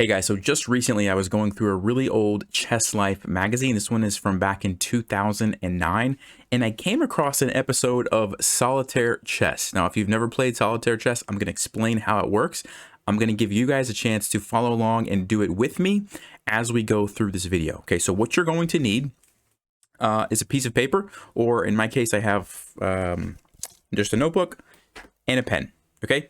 Hey guys, so just recently I was going through a really old Chess Life magazine. This one is from back in 2009, and I came across an episode of Solitaire Chess. Now, if you've never played Solitaire Chess, I'm going to explain how it works. I'm going to give you guys a chance to follow along and do it with me as we go through this video. Okay, so what you're going to need is a piece of paper, or in my case, I have just a notebook and a pen. Okay,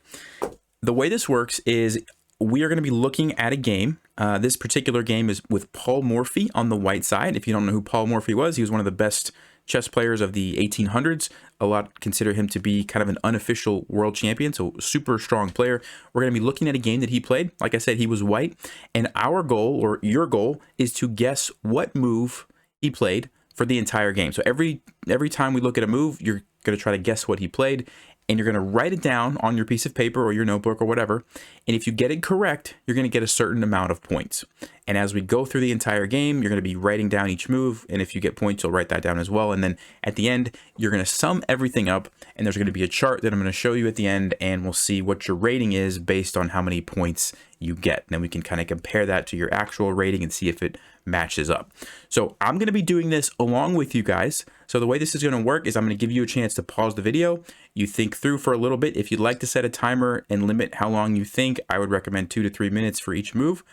the way this works is we are going to be looking at a game. This particular game is with Paul Morphy on the white side. If you don't know who Paul Morphy was, he was one of the best chess players of the 1800s. A lot consider him to be kind of an unofficial world champion, so super strong player. We're going to be looking at a game that he played. Like I said, he was white, and our goal, or your goal, is to guess what move he played for the entire game. So every time we look at a move, you're going to try to guess what he played, and you're going to write it down on your piece of paper or your notebook or whatever. And if you get it correct, you're going to get a certain amount of points. And as we go through the entire game, you're going to be writing down each move. And if you get points, you'll write that down as well. And then at the end, you're going to sum everything up. And there's going to be a chart that I'm going to show you at the end. And we'll see what your rating is based on how many points you get. And then we can kind of compare that to your actual rating and see if it matches up. So I'm going to be doing this along with you guys. So the way this is going to work is I'm going to give you a chance to pause the video. You think through for a little bit. If you'd like to set a timer and limit how long you think, I would recommend 2 to 3 minutes for each move.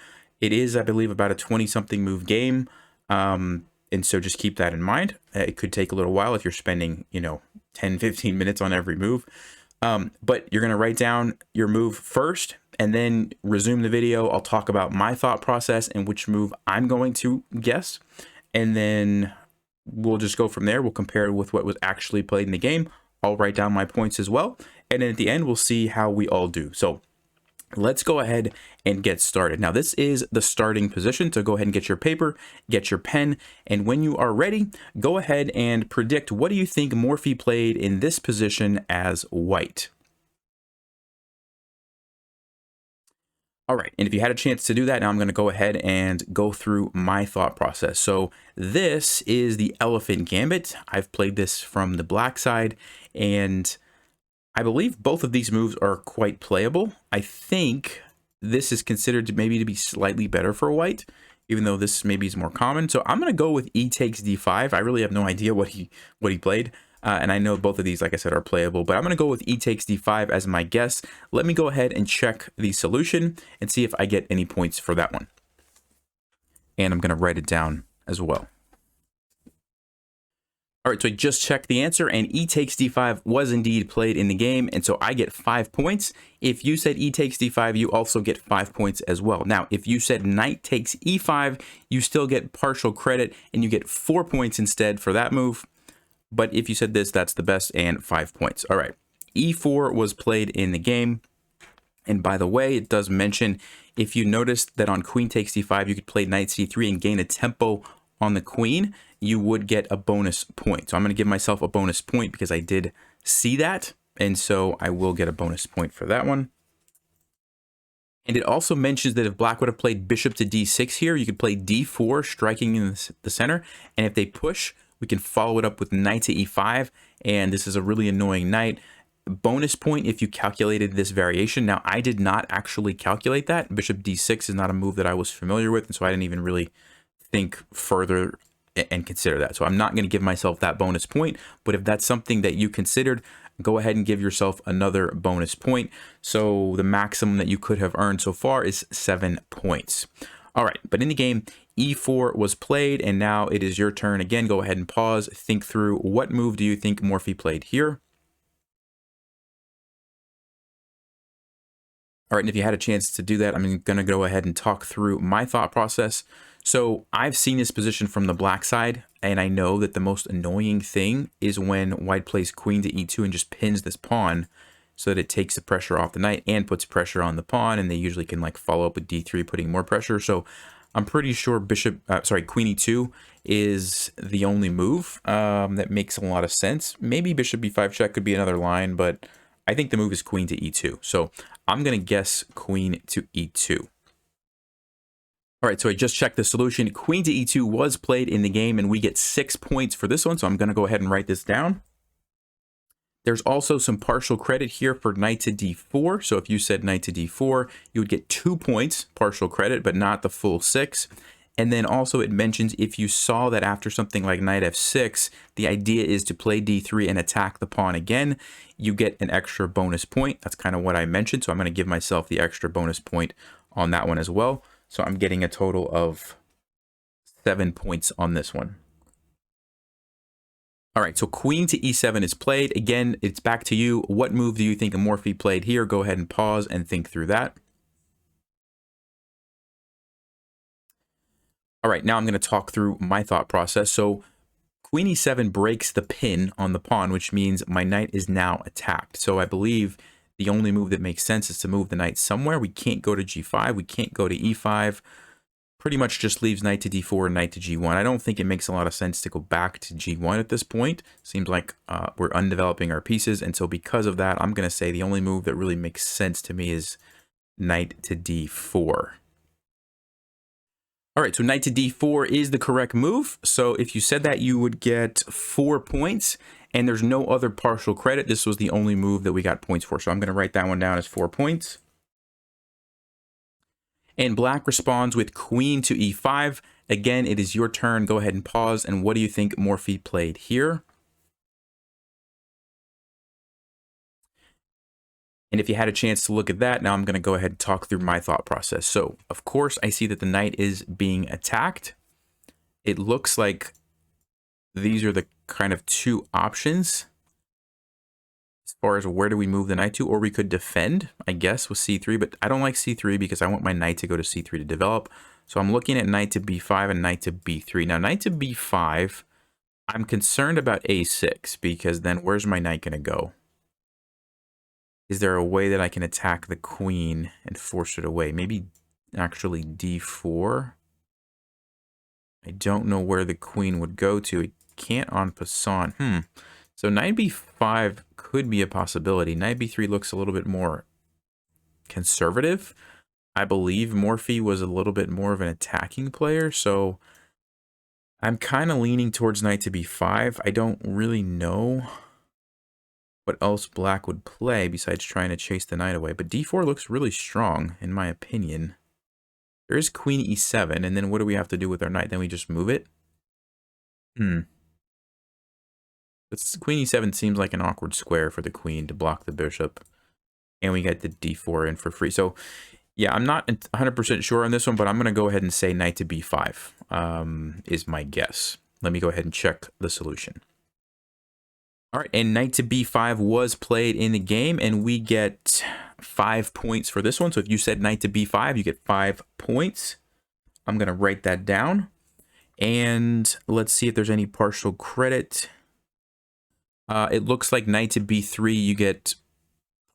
It is, I believe, about a 20-something move game. And so just keep that in mind. It could take a little while if you're spending, 10, 15 minutes on every move. But you're going to write down your move first and then resume the video. I'll talk about my thought process and which move I'm going to guess. And then we'll just go from there. We'll compare it with what was actually played in the game. I'll write down my points as well. And then at the end, we'll see how we all do. So let's go ahead and get started. Now, this is the starting position. So go ahead and get your paper, get your pen. And when you are ready, go ahead and predict, what do you think Morphy played in this position as white? All right, and if you had a chance to do that, now I'm going to go ahead and go through my thought process. So this is the Elephant Gambit. I've played this from the black side, and I believe both of these moves are quite playable. I think this is considered to maybe to be slightly better for white, even though this maybe is more common. So I'm going to go with e takes d5. I really have no idea what he played. And I know both of these, like I said, are playable, but I'm going to go with e takes d5 as my guess. Let me go ahead and check the solution and see if I get any points for that one. And I'm going to write it down as well. All right, so I just checked the answer, and e takes d5 was indeed played in the game, and so I get 5 points. If you said e takes d5, you also get 5 points as well. Now, if you said knight takes e5, you still get partial credit, and you get 4 points instead for that move. But if you said this, that's the best, and 5 points. All right, e4 was played in the game. And by the way, it does mention, if you noticed that on queen takes d5, you could play knight c3 and gain a tempo on the queen, you would get a bonus point. So I'm going to give myself a bonus point because I did see that. And so I will get a bonus point for that one. And it also mentions that if black would have played bishop to d6 here, you could play d4, striking in the center. And if they push, we can follow it up with knight to e5, and this is a really annoying knight. Bonus point if you calculated this variation. Now, I did not actually calculate that. Bishop d6 is not a move that I was familiar with, and so I didn't even really think further and consider that. So I'm not going to give myself that bonus point, but if that's something that you considered, go ahead and give yourself another bonus point. So the maximum that you could have earned so far is 7 points. All right, but in the game, e4 was played, and now it is your turn. Again, go ahead and pause, think through, what move do you think Morphy played here? All right, and if you had a chance to do that, I'm going to go ahead and talk through my thought process. So I've seen this position from the black side, and I know that the most annoying thing is when white plays queen to e2 and just pins this pawn so that it takes the pressure off the knight and puts pressure on the pawn, and they usually can like follow up with d3, putting more pressure. So I'm pretty sure queen e2 is the only move that makes a lot of sense. Maybe bishop b5 check could be another line, but I think the move is queen to e2. So I'm going to guess queen to e2. All right, so I just checked the solution. Queen to e2 was played in the game, and we get 6 points for this one. So I'm going to go ahead and write this down. There's also some partial credit here for knight to d4. So if you said knight to d4, you would get 2 points partial credit, but not the full 6. And then also it mentions if you saw that after something like knight f6, the idea is to play d3 and attack the pawn again, you get an extra bonus point. That's kind of what I mentioned. So I'm going to give myself the extra bonus point on that one as well. So I'm getting a total of 7 points on this one. All right, so queen to e7 is played. Again, it's back to you. What move do you think Morphy played here? Go ahead and pause and think through that. All right, now I'm going to talk through my thought process. So queen e7 breaks the pin on the pawn, which means my knight is now attacked. So I believe the only move that makes sense is to move the knight somewhere. We can't go to g5. We can't go to e5. Pretty much just leaves knight to d4 and knight to g1. I don't think it makes a lot of sense to go back to g1 at this point. Seems like we're undeveloping our pieces. And so because of that, I'm going to say the only move that really makes sense to me is knight to d4. All right, so knight to d4 is the correct move. So if you said that, you would get 4 points, and there's no other partial credit. This was the only move that we got points for. So I'm going to write that one down as 4 points. And black responds with queen to e5. Again, it is your turn. Go ahead and pause. And what do you think Morphy played here? And if you had a chance to look at that, now I'm going to go ahead and talk through my thought process. So, of course, I see that the knight is being attacked. It looks like these are the kind of 2 options as far as where do we move the knight to, or we could defend, I guess, with c3, but I don't like c3 because I want my knight to go to c3 to develop. So I'm looking at knight to b5 and knight to b3. Now, knight to b5, I'm concerned about a6 because then where's my knight going to go? Is there a way that I can attack the queen and force it away? Maybe actually d4. I don't know where the queen would go to. It can't en passant. So knight b5 could be a possibility. Knight b3 looks a little bit more conservative. I believe Morphy was a little bit more of an attacking player, so I'm kind of leaning towards knight to b5. I don't really know what else black would play besides trying to chase the knight away. But d4 looks really strong, in my opinion. There is queen e7, and then what do we have to do with our knight? Then we just move it? This queen e7 seems like an awkward square for the queen to block the bishop. And we get the d4 in for free. So, yeah, I'm not 100% sure on this one, but I'm going to go ahead and say knight to b5 is my guess. Let me go ahead and check the solution. All right, and knight to b5 was played in the game, and we get 5 points for this one. So if you said knight to b5, you get 5 points. I'm going to write that down. And let's see if there's any partial credit. It looks like knight to b3, you get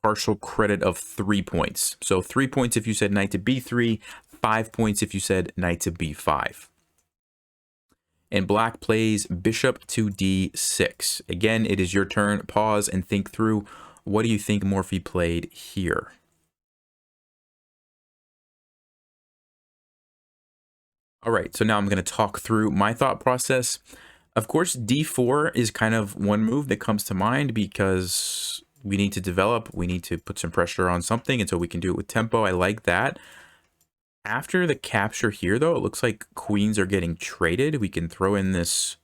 partial credit of 3 points. So 3 points if you said knight to b3, 5 points if you said knight to b5. And black plays bishop to d6. Again, it is your turn. Pause and think through. What do you think Morphy played here? All right, so now I'm going to talk through my thought process. Of course, d4 is kind of one move that comes to mind because we need to develop. We need to put some pressure on something, and so we can do it with tempo. I like that. After the capture here, though, it looks like queens are getting traded. We can throw in this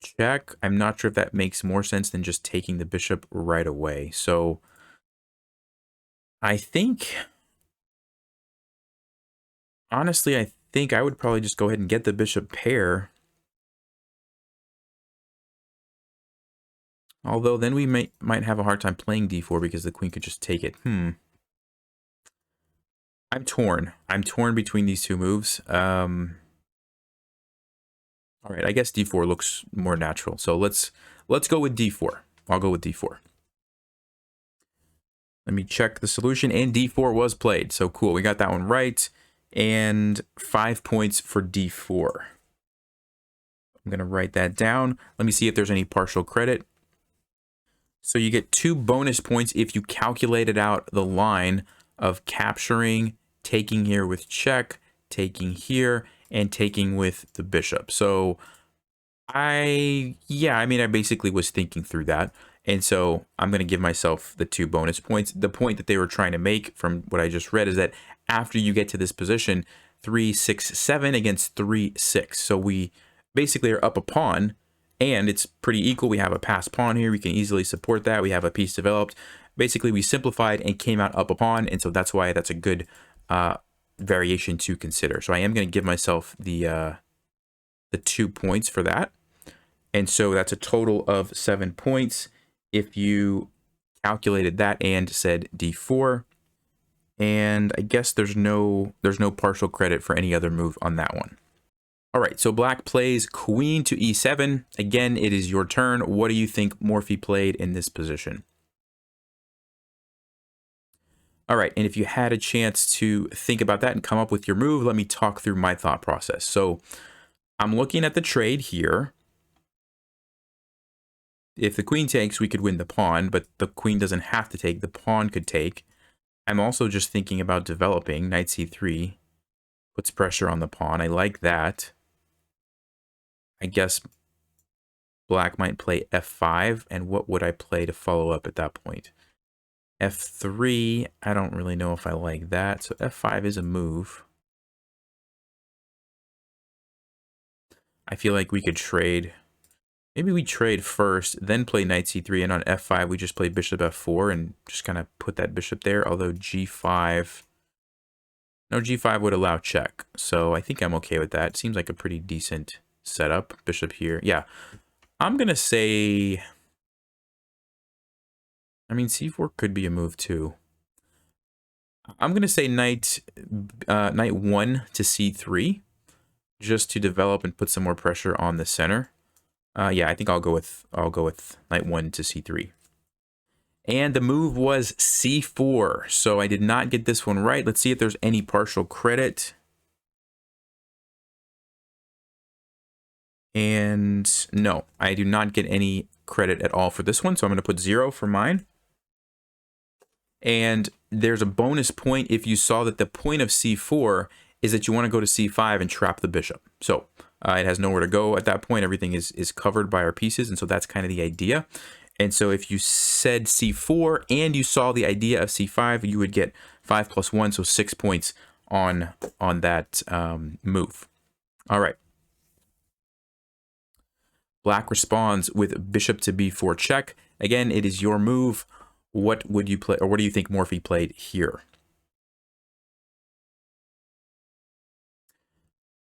check. I'm not sure if that makes more sense than just taking the bishop right away. So I think, honestly, I think I would probably just go ahead and get the bishop pair. Although then we might have a hard time playing d4 because the queen could just take it. I'm torn. I'm torn between these 2 moves. All right, I guess d4 looks more natural. So let's go with d4. I'll go with d4. Let me check the solution, and d4 was played. So cool, we got that one right. And 5 points for d4. I'm going to write that down. Let me see if there's any partial credit. So you get 2 bonus points if you calculated out the line of capturing, taking here with check, taking here, and taking with the bishop. So I basically was thinking through that. And so I'm going to give myself the 2 bonus points. The point that they were trying to make from what I just read is that after you get to this position, 3, 6, 7 against 3, 6. So we basically are up a pawn, and it's pretty equal. We have a passed pawn here. We can easily support that. We have a piece developed. Basically, we simplified and came out up a pawn, and so that's why that's a good variation to consider. So I am going to give myself the 2 points for that. And so that's a total of 7 points if you calculated that and said d4. And I guess there's no partial credit for any other move on that one. All right, so black plays queen to e7. Again, it is your turn. What do you think Morphy played in this position? All right, and if you had a chance to think about that and come up with your move, let me talk through my thought process. So I'm looking at the trade here. If the queen takes, we could win the pawn, but the queen doesn't have to take. The pawn could take. I'm also just thinking about developing. Knight c3 puts pressure on the pawn. I like that. I guess black might play f5, and what would I play to follow up at that point? f3, I don't really know if I like that, so f5 is a move. I feel like we could trade. Maybe we trade first, then play knight c3, and on f5 we just play bishop f4 and just kind of put that bishop there, although g5... No, g5 would allow check, so I think I'm okay with that. Seems like a pretty decent setup. Bishop here. Yeah, I'm going to say... I mean, c4 could be a move too. I'm going to say knight 1 to c3, just to develop and put some more pressure on the center. Yeah, I think I'll go with knight 1 to c3. And the move was c4. So I did not get this one right. Let's see if there's any partial credit. And no, I do not get any credit at all for this one. So I'm going to put 0 for mine. And there's a bonus point if you saw that the point of c4 is that you want to go to c5 and trap the bishop. So it has nowhere to go at that point. Everything is covered by our pieces, and so that's kind of the idea. And so if you said c4 and you saw the idea of c5, you would get 5 plus 1, so 6 points on that move. All right. Black responds with bishop to b4 check. Again, it is your move. What would you play, or what do you think Morphy played here?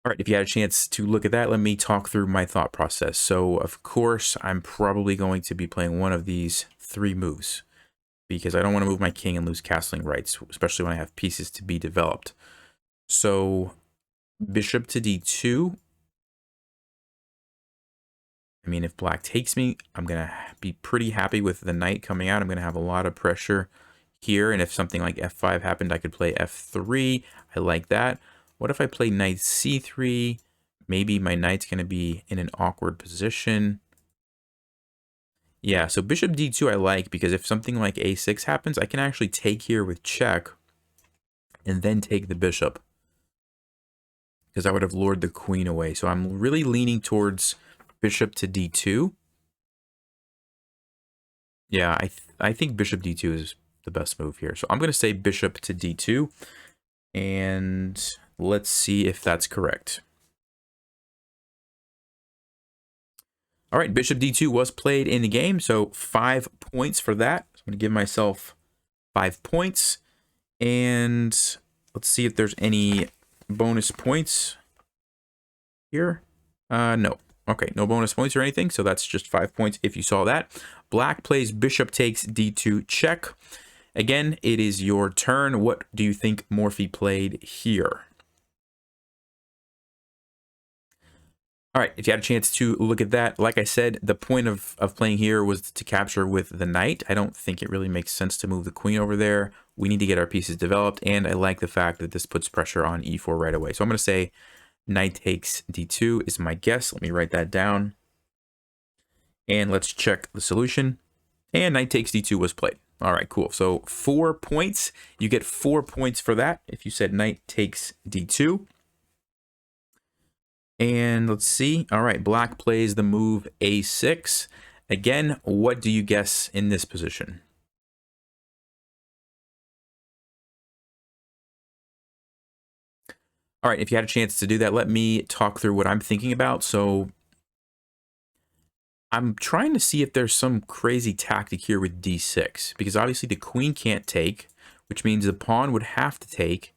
All right, if you had a chance to look at that, let me talk through my thought process. So, of course, I'm probably going to be playing one of these 3 moves because I don't want to move my king and lose castling rights, especially when I have pieces to be developed. So, bishop to d2. I mean, if black takes me, I'm going to be pretty happy with the knight coming out. I'm going to have a lot of pressure here, and if something like f5 happened, I could play f3. I like that. What if I play knight c3? Maybe my knight's going to be in an awkward position. Yeah, so bishop d2 I like because if something like a6 happens, I can actually take here with check and then take the bishop because I would have lured the queen away. So I'm really leaning towards bishop to d2. Yeah, I think bishop d2 is the best move here. So I'm going to say bishop to d2. And let's see if that's correct. All right, bishop d2 was played in the game, so 5 points for that. So I'm going to give myself 5 points. And let's see if there's any bonus points here. No. Okay, no bonus points or anything, so that's just 5 points if you saw that. Black plays bishop takes d2 check. Again, it is your turn. What do you think Morphy played here? All right, if you had a chance to look at that, like I said, the point of playing here was to capture with the knight. I don't think it really makes sense to move the queen over there. We need to get our pieces developed, and I like the fact that this puts pressure on e4 right away. So I'm going to say knight takes d2 is my guess. Let me write that down. And let's check the solution. And knight takes d2 was played. All right, cool. So 4 points. You get 4 points for that if you said knight takes d2. And let's see. All right, black plays the move a6. Again, what do you guess in this position? All right, if you had a chance to do that, let me talk through what I'm thinking about. So I'm trying to see if there's some crazy tactic here with d6, because obviously the queen can't take, which means the pawn would have to take.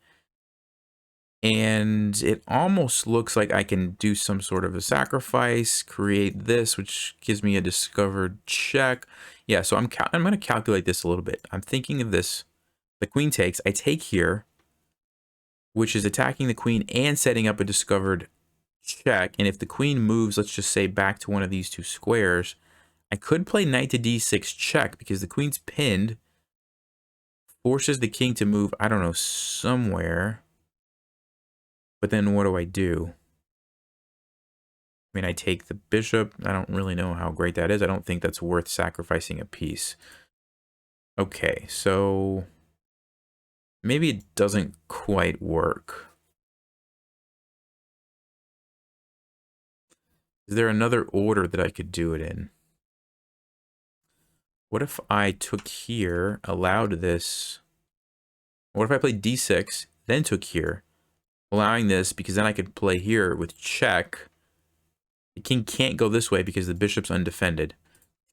And it almost looks like I can do some sort of a sacrifice, create this, which gives me a discovered check. Yeah, so I'm going to calculate this a little bit. I'm thinking of this. The queen takes, I take here, which is attacking the queen and setting up a discovered check. And if the queen moves, let's just say back to one of these two squares, I could play knight to d6 check because the queen's pinned, forces the king to move, I don't know, somewhere. But then what do I do? I mean, I take the bishop. I don't really know how great that is. I don't think that's worth sacrificing a piece. Okay, so maybe it doesn't quite work. Is there another order that I could do it in? What if I took here, allowed this? What if I played d6, then took here, allowing this, because then I could play here with check. The king can't go this way because the bishop's undefended.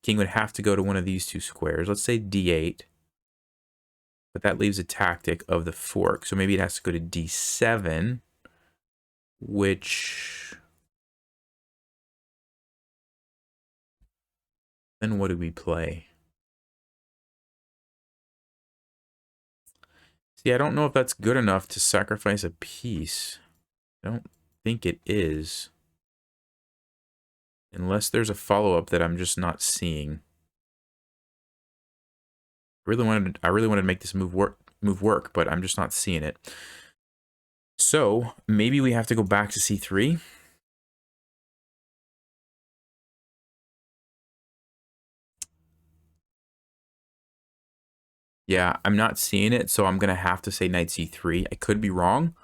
The king would have to go to one of these two squares. Let's say d8. But that leaves a tactic of the fork. So maybe it has to go to d7, which... Then what do we play? See, I don't know if that's good enough to sacrifice a piece. I don't think it is. Unless there's a follow-up that I'm just not seeing. I really wanted to make this move work, but I'm just not seeing it. So maybe we have to go back to c3. Yeah, I'm not seeing it, so I'm gonna have to say knight c3. I could be wrong,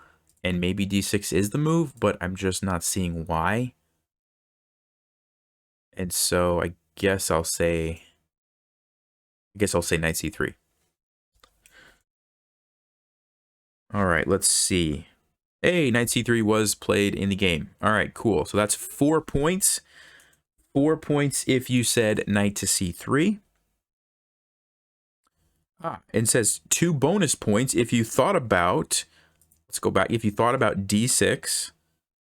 and maybe d6 is the move, but I'm just not seeing why. And so I guess I'll say knight c3. All right, let's see. Hey, knight c3 was played in the game. All right, cool. So that's 4 points. 4 points if you said knight to c3. And says 2 bonus points if you thought about, let's go back, if you thought about d6,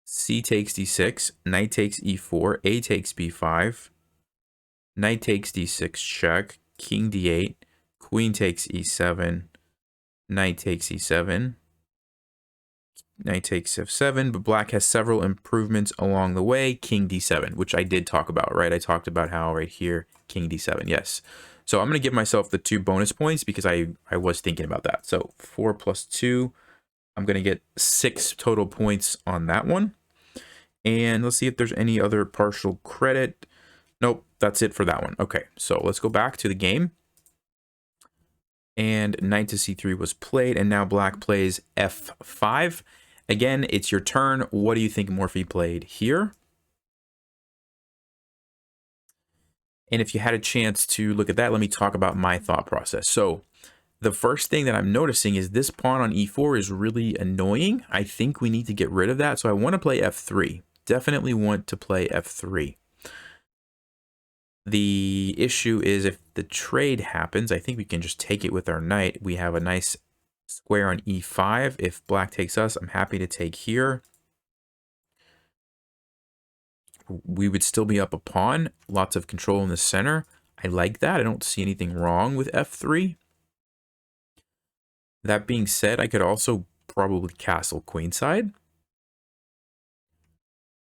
c takes d6, knight takes e4, a takes b5, knight takes d6 check, king d8, queen takes e7, knight takes e7, knight takes f7, but black has several improvements along the way, king d7, which I did talk about, right? I talked about how right here, king d7, yes. So I'm going to give myself the 2 bonus points because I was thinking about that. So 4 plus 2, I'm going to get 6 total points on that one. And let's see if there's any other partial credit. Nope, that's it for that one. Okay, so let's go back to the game. And knight to c3 was played, and now black plays f5. Again, it's your turn. What do you think Morphy played here? And if you had a chance to look at that, let me talk about my thought process. So the first thing that I'm noticing is this pawn on e4 is really annoying. I think we need to get rid of that. So I want to play f3. Definitely want to play f3. The issue is if the trade happens, I think we can just take it with our knight. We have a nice square on e5. If black takes us, I'm happy to take here. We would still be up a pawn. Lots of control in the center. I like that. I don't see anything wrong with f3. That being said, I could also probably castle queenside.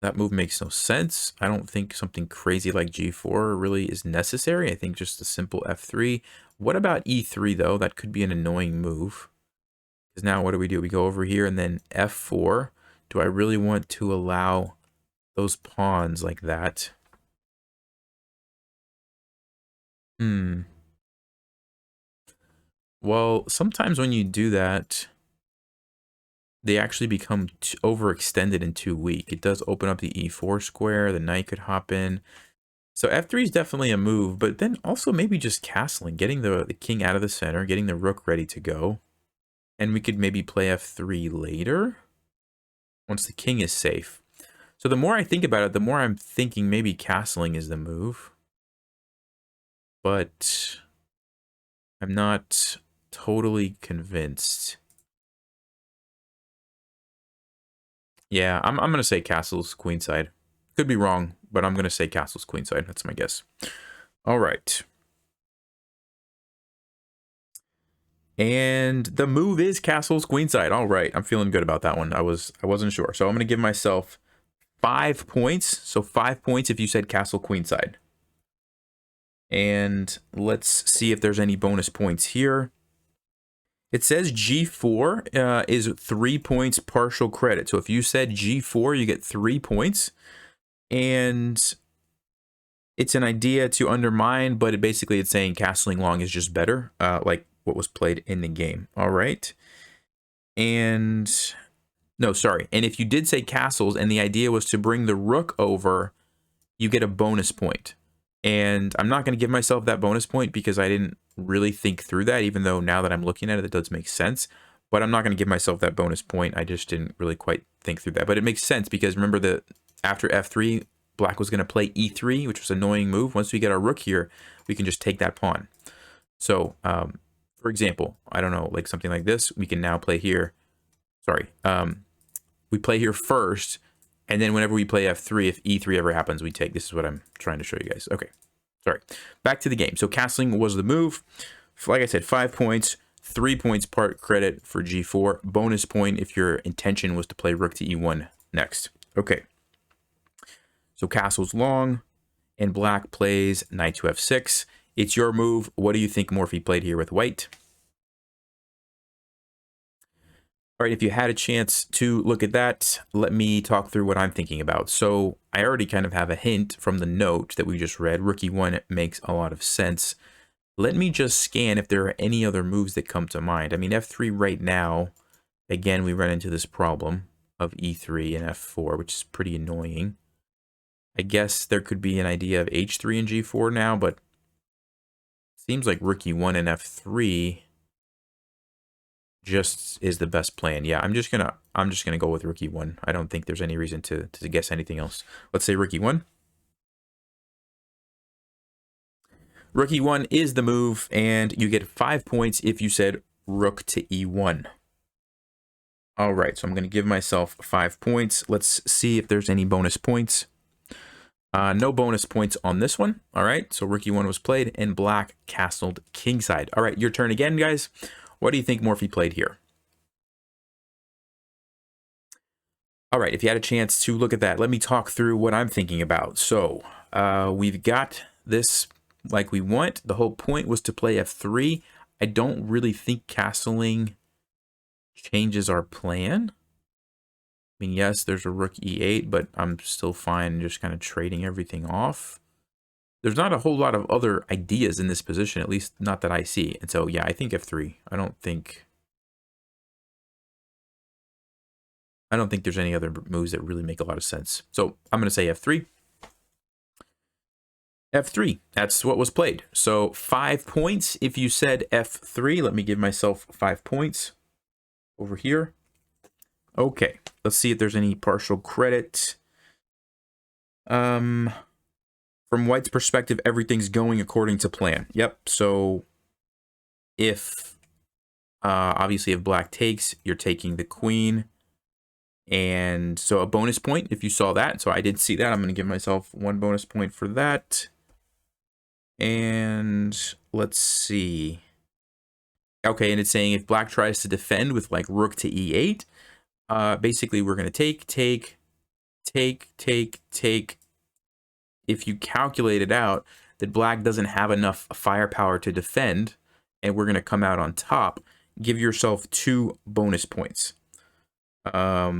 That move makes no sense. I don't think something crazy like g4 really is necessary. I think just a simple f3. What about e3, though? That could be an annoying move. Because now what do? We go over here and then f4. Do I really want to allow those pawns like that? Well, sometimes when you do that, they actually become overextended and too weak. It does open up the e4 square. The knight could hop in. So f3 is definitely a move, but then also maybe just castling, getting the king out of the center, getting the rook ready to go. And we could maybe play f3 later once the king is safe. So the more I think about it, the more I'm thinking maybe castling is the move. But I'm not totally convinced. Yeah, I'm going to say castle's queenside. Could be wrong, but I'm going to say castle's queenside. That's my guess. All right. And the move is castle's queenside. All right, I'm feeling good about that one. I wasn't sure. So I'm going to give myself 5 points. So 5 points if you said castle queenside. And let's see if there's any bonus points here. It says G4 is 3 points partial credit. So if you said G4, you get 3 points. And it's an idea to undermine, but basically it's saying castling long is just better, like what was played in the game. All right. And no, sorry. And if you did say castles and the idea was to bring the rook over, you get a bonus point. And I'm not going to give myself that bonus point because I didn't really think through that, even though now that I'm looking at it, it does make sense. But I'm not going to give myself that bonus point. I just didn't really quite think through that. But it makes sense because remember that after f3, black was going to play e3, which was an annoying move. Once we get our rook here, we can just take that pawn. So, for example, I don't know, like something like this, we can now play here. Sorry. We play here first. And then whenever we play f3, if e3 ever happens, we take. This is what I'm trying to show you guys. Okay, sorry. Back to the game. So castling was the move. Like I said, 5 points, 3 points part credit for g4. Bonus point if your intention was to play rook to e1 next. Okay. So castle's long, and black plays knight to f6. It's your move. What do you think Morphy played here with white? All right, if you had a chance to look at that, let me talk through what I'm thinking about. So I already kind of have a hint from the note that we just read. Rook e1 makes a lot of sense. Let me just scan if there are any other moves that come to mind. I mean, f3 right now, again, we run into this problem of e3 and f4, which is pretty annoying. I guess there could be an idea of h3 and g4 now, but it seems like rook e1 and f3 just is the best plan. Yeah, I'm just gonna go with rook e1. I don't think there's any reason to guess anything else. Let's say rook e1. Rook e1 is the move, and you get 5 points if you said rook to e1. All right, so I'm gonna give myself 5 points. Let's see if there's any bonus points. No bonus points on this one. All right, so rook e1 was played, and black castled kingside. All right, your turn again, guys. What do you think Morphy played here? All right, if you had a chance to look at that, let me talk through what I'm thinking about. So we've got this like we want. The whole point was to play f3. I don't really think castling changes our plan. I mean, yes, there's a rook e8, but I'm still fine just kind of trading everything off. There's not a whole lot of other ideas in this position, at least not that I see. And so, yeah, I think f3. I don't think there's any other moves that really make a lot of sense. So I'm going to say f3. f3, that's what was played. So 5 points if you said f3. Let me give myself 5 points over here. Okay, let's see if there's any partial credit. From white's perspective, everything's going according to plan. Yep, so if, obviously if black takes, you're taking the queen. And so a bonus point if you saw that. So I did see that. I'm going to give myself 1 bonus point for that. And let's see. Okay, and it's saying if black tries to defend with like rook to e8, basically we're going to take. If you calculate it out, that black doesn't have enough firepower to defend, and we're going to come out on top, give yourself 2 bonus points. All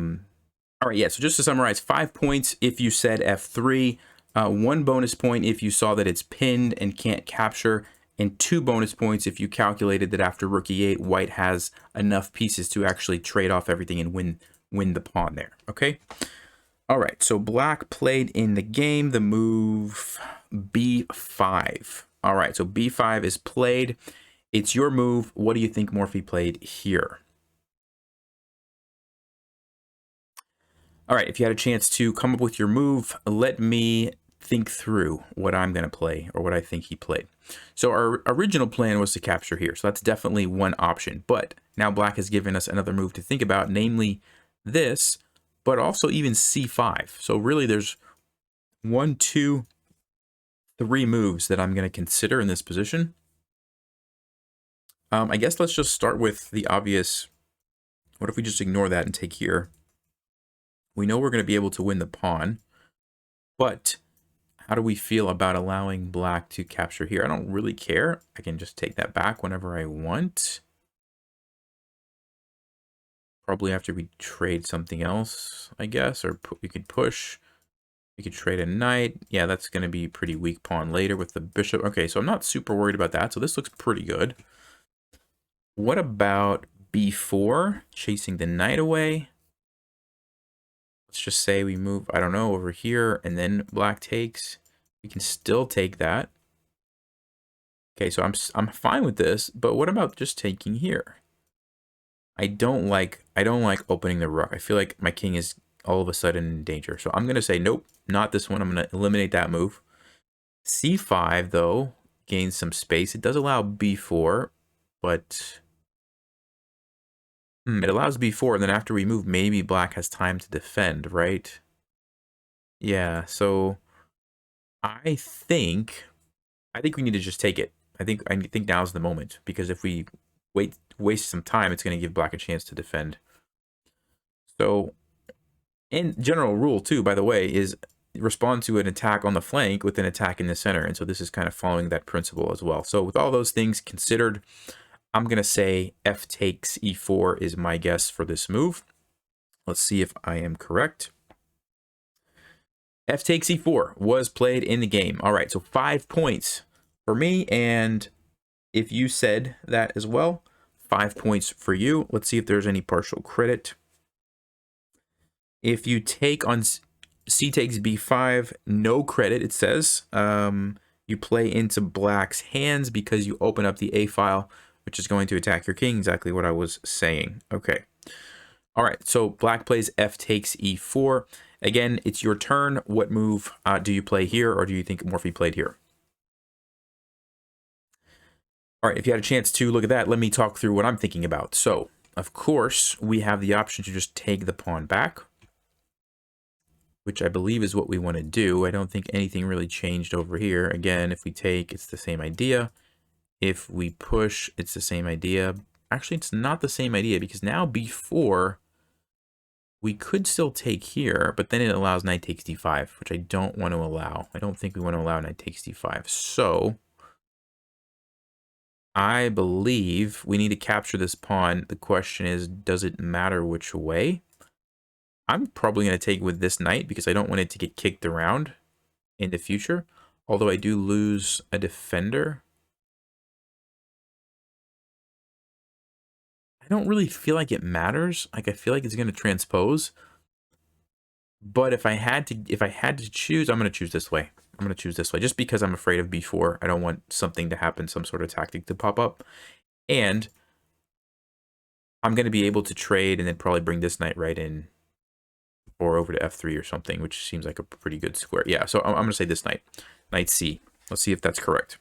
right, yeah, so just to summarize, 5 points if you said f3, 1 bonus point if you saw that it's pinned and can't capture, and 2 bonus points if you calculated that after rook e8, white has enough pieces to actually trade off everything and win the pawn there, okay? All right, so black played in the game the move b5. All right, so b5 is played. It's your move. What do you think Morphy played here? All right, if you had a chance to come up with your move, let me think through what I'm going to play or what I think he played. So our original plan was to capture here. So that's definitely one option. But now black has given us another move to think about, namely this, but also even c5. So really there's 1, 2, 3 moves that I'm going to consider in this position. I guess let's just start with the obvious. What if we just ignore that and take here? We know we're going to be able to win the pawn, but how do we feel about allowing black to capture here? I don't really care. I can just take that back whenever I want. Probably after we trade something else, I guess, or we could push. We could trade a knight. Yeah, that's going to be pretty weak pawn later with the bishop. Okay, so I'm not super worried about that. So this looks pretty good. What about b4, chasing the knight away? Let's just say we move, I don't know, over here, and then black takes. We can still take that. Okay, so I'm fine with this, but what about just taking here? I don't like opening the rook. I feel like my king is all of a sudden in danger. So I'm gonna say nope, not this one. I'm gonna eliminate that move. c5 though gains some space. It does allow b4, but it allows b4, and then after we move, maybe black has time to defend, right? Yeah, so I think we need to just take it. I think now's the moment, because if we waste some time, it's going to give black a chance to defend. So, in general rule too, by the way, is respond to an attack on the flank with an attack in the center, and so this is kind of following that principle as well. So with all those things considered, I'm going to say f takes e4 is my guess for this move. Let's see if I am correct. F takes e4 was played in the game. All right, so 5 points for me, and if you said that as well, 5 points for you. Let's see if there's any partial credit. If you take on c takes b5, no credit, it says. You play into black's hands because you open up the a file, which is going to attack your king, exactly what I was saying. Okay. All right, so black plays f takes e4. Again, it's your turn. What move do you play here, or do you think Morphy played here? All right, if you had a chance to look at that, let me talk through what I'm thinking about. So, of course, we have the option to just take the pawn back, which I believe is what we want to do. I don't think anything really changed over here. Again, if we take, it's the same idea. If we push, it's the same idea. Actually, it's not the same idea, because now b4, we could still take here, but then it allows knight takes d5, which I don't want to allow. I don't think we want to allow knight takes d5. So I believe we need to capture this pawn. The question is, does it matter which way? I'm probably going to take with this knight because I don't want it to get kicked around in the future. Although I do lose a defender. I don't really feel like it matters. Like, I feel like it's going to transpose. But if I had to choose, I'm going to choose this way. I'm going to choose this way just because I'm afraid of b4. I don't want something to happen, some sort of tactic to pop up. And I'm going to be able to trade and then probably bring this knight right in or over to f3 or something, which seems like a pretty good square. Yeah, so I'm going to say this knight. Knight c. Let's see if that's correct.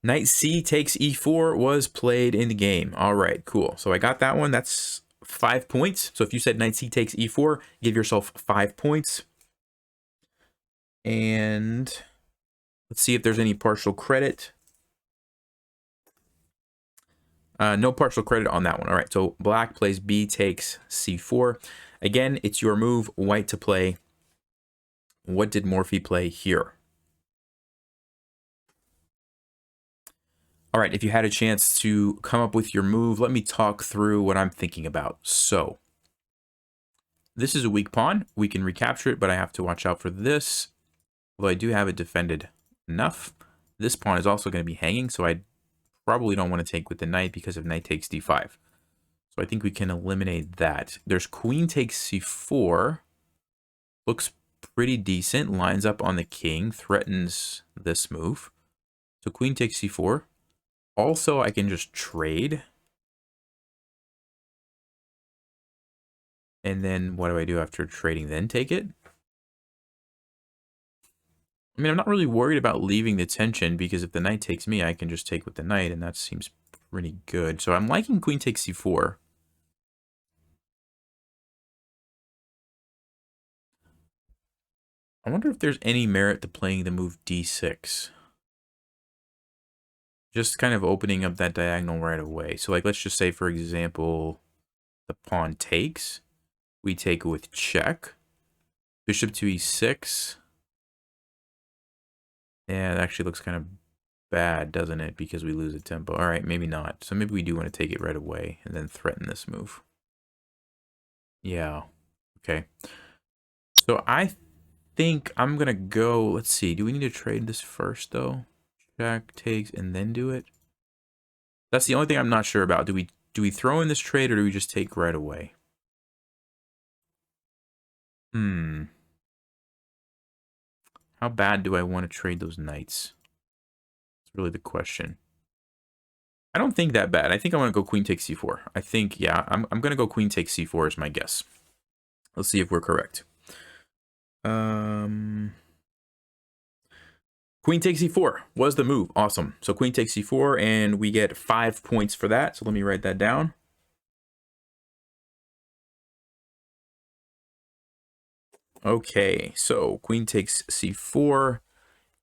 Knight c takes e4 was played in the game. All right, cool. So I got that one. That's 5 points. So if you said knight c takes e4, give yourself 5 points. And let's see if there's any partial credit. No partial credit on that one. All right, so black plays b takes c4. Again, it's your move, white to play. What did Morphy play here? All right, if you had a chance to come up with your move, let me talk through what I'm thinking about. So this is a weak pawn. We can recapture it, but I have to watch out for this. Although I do have it defended enough. This pawn is also going to be hanging, so I probably don't want to take with the knight because of knight takes d5. So I think we can eliminate that. There's queen takes c4. Looks pretty decent. Lines up on the king. Threatens this move. So queen takes c4. Also, I can just trade. And then what do I do after trading? Then take it? I mean, I'm not really worried about leaving the tension because if the knight takes me, I can just take with the knight, and that seems pretty good. So I'm liking queen takes c4. I wonder if there's any merit to playing the move d6. Just kind of opening up that diagonal right away. So like, let's just say, for example, the pawn takes. We take with check. Bishop to e6. Yeah, it actually looks kind of bad, doesn't it? Because we lose the tempo. All right, maybe not. So maybe we do want to take it right away and then threaten this move. Yeah. Okay. So I think I'm going to go, let's see. Do we need to trade this first, though? Check, takes, and then do it? That's the only thing I'm not sure about. Do we throw in this trade or do we just take right away? How bad do I want to trade those knights? That's really the question. I don't think that bad. I think I want to go queen takes c4. I think, yeah, I'm going to go queen takes c4 as my guess. Let's see if we're correct. Queen takes c4 was the move. Awesome. So queen takes c4, and we get 5 points for that. So let me write that down. Okay, so queen takes c4,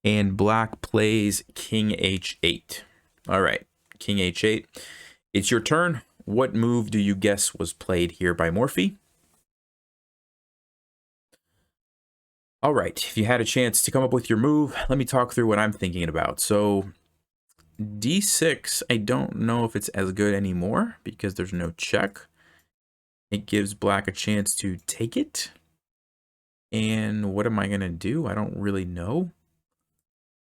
and black plays king h8. All right, king h8. It's your turn. What move do you guess was played here by Morphy? All right, if you had a chance to come up with your move, let me talk through what I'm thinking about. So d6, I don't know if it's as good anymore because there's no check. It gives black a chance to take it. And what am I going to do? I don't really know.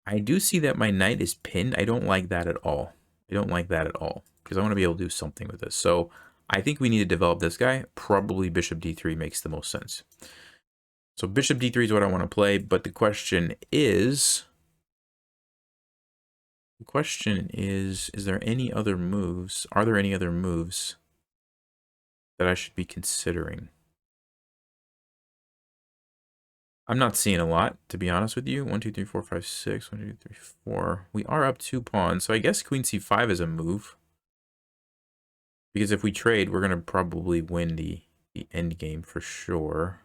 I do see that my knight is pinned. I don't like that at all. I don't like that at all because I want to be able to do something with this. So I think we need to develop this guy. Probably bishop d3 makes the most sense. So bishop d3 is what I want to play, but the question is there any other moves? Are there any other moves that I should be considering? I'm not seeing a lot, to be honest with you. 1, 2, 3, 4, 5, 6. 1, 2, 3, 4. We are up 2 pawns, so I guess queen c5 is a move. Because if we trade, we're going to probably win the end game for sure.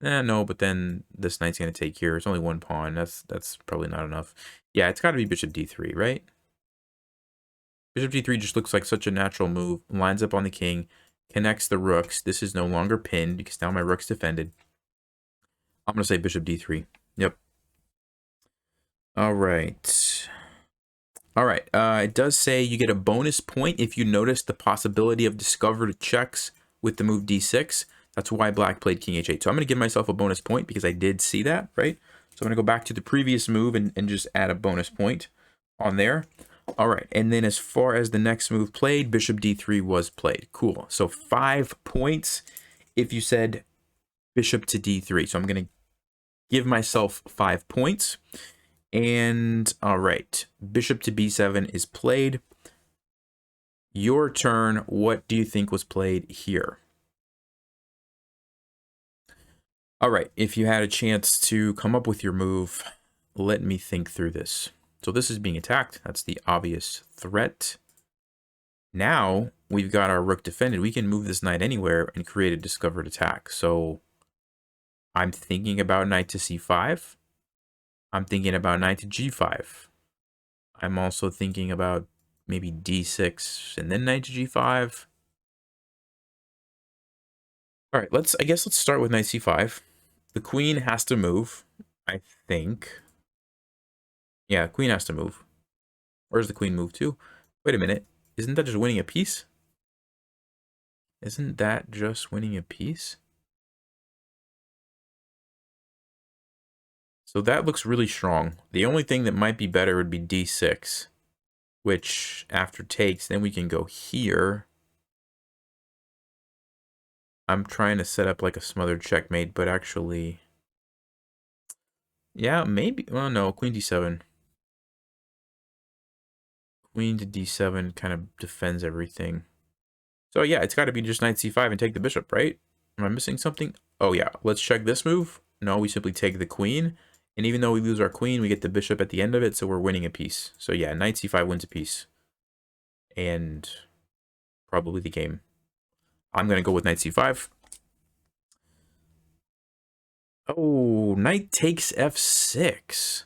No, but then this knight's going to take here. It's only 1 pawn. That's probably not enough. Yeah, it's got to be bishop d3, right? Bishop d3 just looks like such a natural move. Lines up on the king, connects the rooks. This is no longer pinned because now my rook's defended. I'm going to say bishop d3. Yep. All right. All right. It does say you get a bonus point if you notice the possibility of discovered checks with the move d6. That's why black played king h8. So I'm going to give myself a bonus point because I did see that, right? So I'm going to go back to the previous move and just add a bonus point on there. All right. And then as far as the next move played, bishop d3 was played. Cool. So 5 points if you said bishop to d3. So I'm going to give myself 5 points. And all right, bishop to b7 is played. Your turn. What do you think was played here? All right, if you had a chance to come up with your move, let me think through this. So this is being attacked. That's the obvious threat. Now we've got our rook defended. We can move this knight anywhere and create a discovered attack. So I'm thinking about knight to c5. I'm thinking about knight to g5. I'm also thinking about maybe d6 and then knight to g5. All right, I guess let's start with knight c5. The queen has to move, I think. Yeah, queen has to move. Where's the queen move to? Wait a minute. Isn't that just winning a piece? Isn't that just winning a piece? So that looks really strong. The only thing that might be better would be d6, which after takes, then we can go here. I'm trying to set up like a smothered checkmate, but actually, yeah, maybe. Well, no, queen d7. Queen to d7 kind of defends everything. So yeah, it's got to be just knight c5 and take the bishop, right? Am I missing something? Oh yeah, let's check this move. No, we simply take the queen. And even though we lose our queen, we get the bishop at the end of it, so we're winning a piece. So yeah, knight c5 wins a piece. And probably the game. I'm going to go with knight c5. Oh, knight takes f6.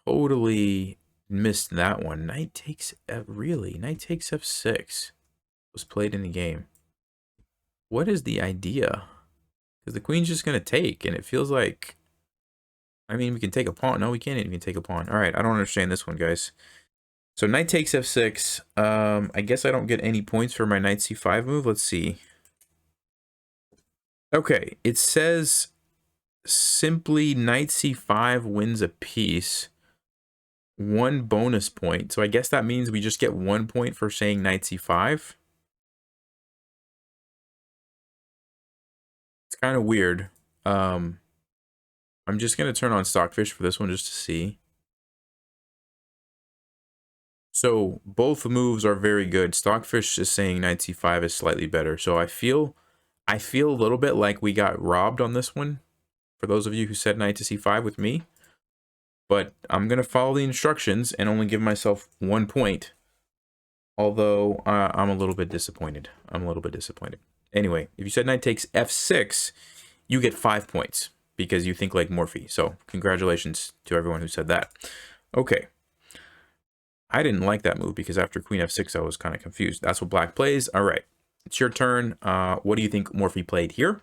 Totally missed that one. Knight takes f, really? Knight takes f6 was played in the game. What is the idea? Because the queen's just going to take, and it feels like, I mean, we can take a pawn. No, we can't even take a pawn. All right, I don't understand this one, guys. So knight takes f6. I guess I don't get any points for my knight c5 move. Let's see. Okay, it says simply knight c5 wins a piece. 1 bonus point. So I guess that means we just get 1 point for saying knight c5. It's kind of weird. I'm just going to turn on Stockfish for this one just to see. So both moves are very good. Stockfish is saying knight c5 is slightly better. So I feel a little bit like we got robbed on this one. For those of you who said knight to c5 with me. But I'm going to follow the instructions and only give myself 1 point. Although I'm a little bit disappointed. Anyway, if you said knight takes f6, you get 5 points because you think like Morphy. So congratulations to everyone who said that. Okay. I didn't like that move because after queen f6, I was kind of confused. That's what black plays. All right. It's your turn. What do you think Morphy played here?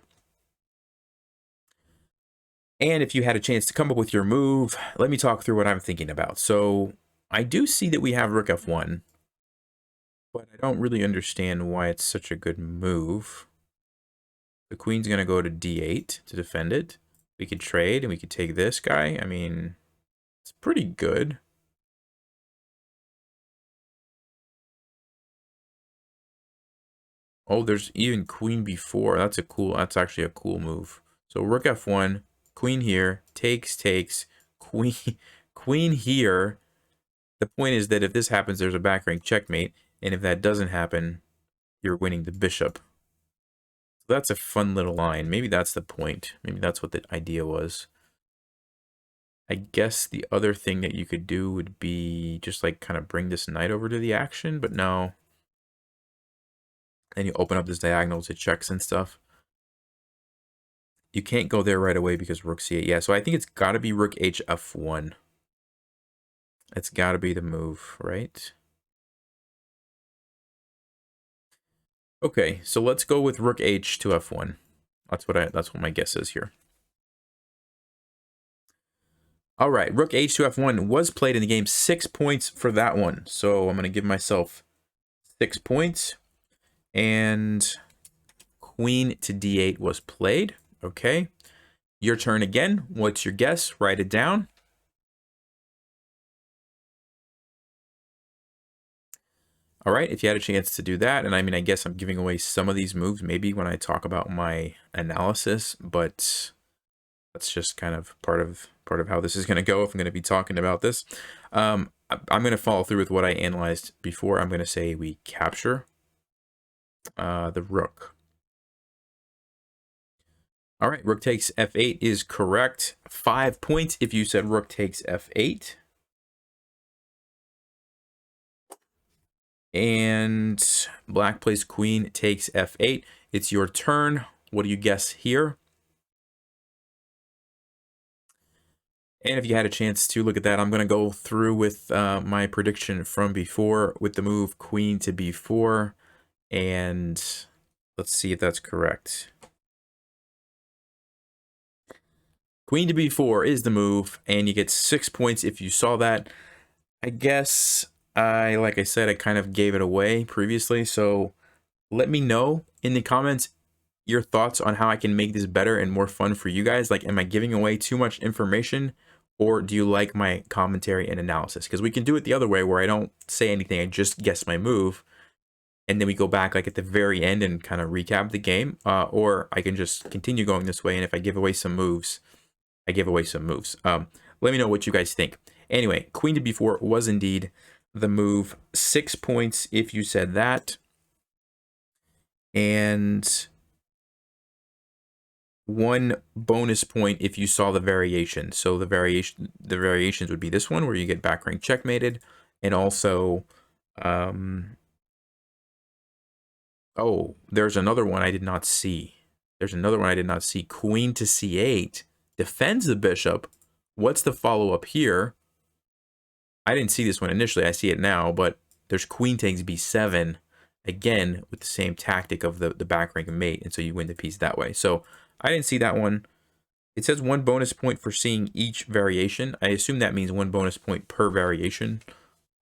And if you had a chance to come up with your move, let me talk through what I'm thinking about. So I do see that we have rook f1, but I don't really understand why it's such a good move. The queen's going to go to d8 to defend it. We could trade and we could take this guy. I mean, it's pretty good. Oh, there's even queen b4. That's actually a cool move. So rook f1, queen here, takes, queen, queen here. The point is that if this happens, there's a back rank checkmate. And if that doesn't happen, you're winning the bishop. So that's a fun little line. Maybe that's the point. Maybe that's what the idea was. I guess the other thing that you could do would be just like kind of bring this knight over to the action, but no. Then you open up this diagonal to checks and stuff. You can't go there right away because rook c8. Yeah, so I think it's got to be rook h f1. It's got to be the move, right? Okay, so let's go with rook h to f1. That's what my guess is here. All right, rook h to f1 was played in the game. 6 points for that one. So I'm going to give myself 6 points. And queen to d8 was played. Okay. Your turn again. What's your guess? Write it down. All right, if you had a chance to do that, and I mean, I guess I'm giving away some of these moves maybe when I talk about my analysis, but that's just kind of part of how this is going to go if I'm going to be talking about this. I'm going to follow through with what I analyzed before. I'm going to say we capture the rook. All right, rook takes f8 is correct. 5 points if you said rook takes f8. And black plays queen takes f8. It's your turn. What do you guess here? And if you had a chance to look at that, I'm going to go through with my prediction from before with the move queen to b4. And let's see if that's correct. Queen to b4 is the move, and you get 6 points if you saw that. I guess like I said, I kind of gave it away previously, so let me know in the comments your thoughts on how I can make this better and more fun for you guys. Like, am I giving away too much information, or do you like my commentary and analysis? Because we can do it the other way where I don't say anything, I just guess my move. and then we go back like at the very end and kind of recap the game, or I can just continue going this way, and if I give away some moves, I give away some moves. Let me know what you guys think. Anyway, queen to b4 was indeed the move. 6 points if you said that, and 1 bonus point if you saw the variation. So the variations would be this one where you get back rank checkmated, and also oh, there's another one I did not see. There's another one I did not see. Queen to c8 defends the bishop. What's the follow-up here? I didn't see this one initially. I see it now, but there's queen takes b7, again, with the same tactic of the back rank mate, and so you win the piece that way. So I didn't see that one. It says 1 bonus point for seeing each variation. I assume that means 1 bonus point per variation,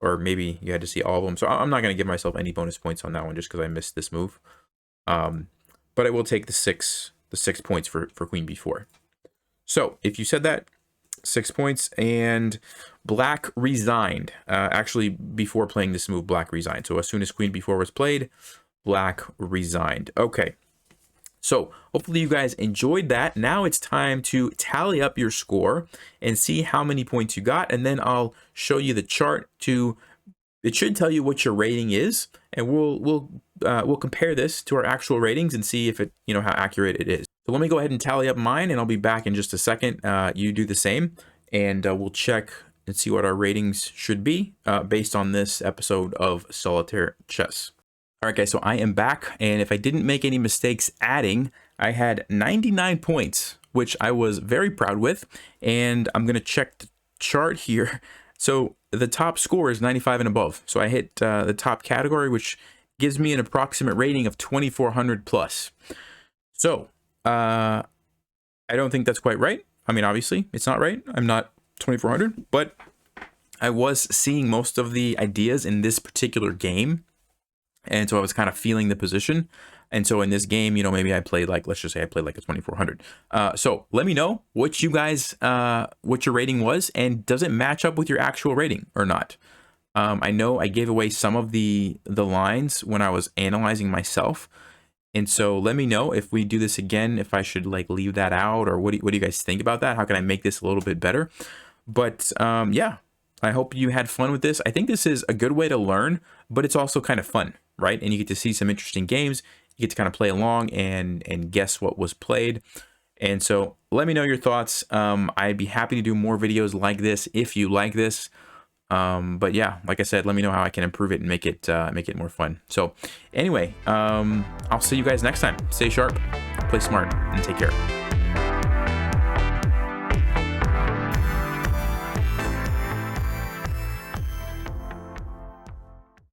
or maybe you had to see all of them. So I'm not going to give myself any bonus points on that one just because I missed this move. But I will take the 6 points for queen b4. So if you said that, 6 points, and black resigned. Actually, before playing this move, black resigned. So as soon as queen b4 was played, black resigned. Okay. So hopefully you guys enjoyed that. Now it's time to tally up your score and see how many points you got, and then I'll show you the chart to. It should tell you what your rating is, and we'll compare this to our actual ratings and see if it, you know, how accurate it is. So let me go ahead and tally up mine, and I'll be back in just a second. You do the same, and we'll check and see what our ratings should be based on this episode of Solitaire Chess. All right, guys, so I am back, and if I didn't make any mistakes adding, I had 99 points, which I was very proud with, and I'm going to check the chart here. So the top score is 95 and above, so I hit the top category, which gives me an approximate rating of 2400 plus. So I don't think that's quite right. I mean, obviously, it's not right. I'm not 2400, but I was seeing most of the ideas in this particular game, and so I was kind of feeling the position. And so in this game, you know, maybe I played like, let's just say I played like a 2400. So let me know what you guys, what your rating was, and does it match up with your actual rating or not? I know I gave away some of the lines when I was analyzing myself. And so let me know if we do this again, if I should like leave that out, or what do you guys think about that? How can I make this a little bit better? But yeah, I hope you had fun with this. I think this is a good way to learn, but it's also kind of fun, right? And you get to see some interesting games. You get to kind of play along and guess what was played. And so let me know your thoughts. I'd be happy to do more videos like this if you like this. But yeah, like I said, let me know how I can improve it and make it more fun. So anyway, I'll see you guys next time. Stay sharp, play smart, and take care.